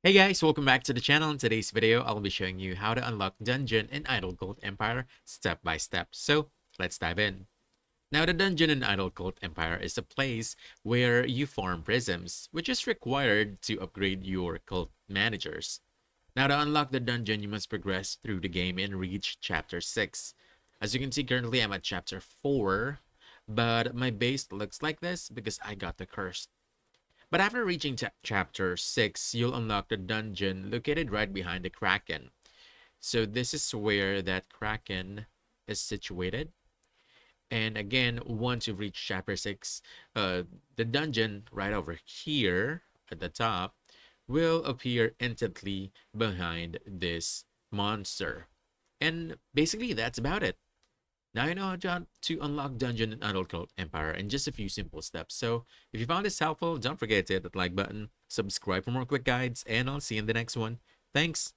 Hey guys, welcome back to the channel. In today's video, I'll be showing you how to unlock Dungeon in Idle Cult Empire step by step. So let's dive in. Now, the Dungeon in Idle Cult Empire is a place where you farm prisms, which is required to upgrade your cult managers. Now, to unlock the dungeon, you must progress through the game and reach chapter 6. As you can see, currently I'm at chapter 4, but my base looks like this because I got the curse. But after reaching chapter 6, you'll unlock the dungeon located right behind the Kraken. So this is where that Kraken is situated. And again, once you've reached chapter 6, the dungeon right over here at the top will appear instantly behind this monster. And basically, that's about it. Now you know how to unlock Dungeon in Adult Cult Empire in just a few simple steps. So if you found this helpful, don't forget to hit that like button, subscribe for more quick guides, and I'll see you in the next one. Thanks!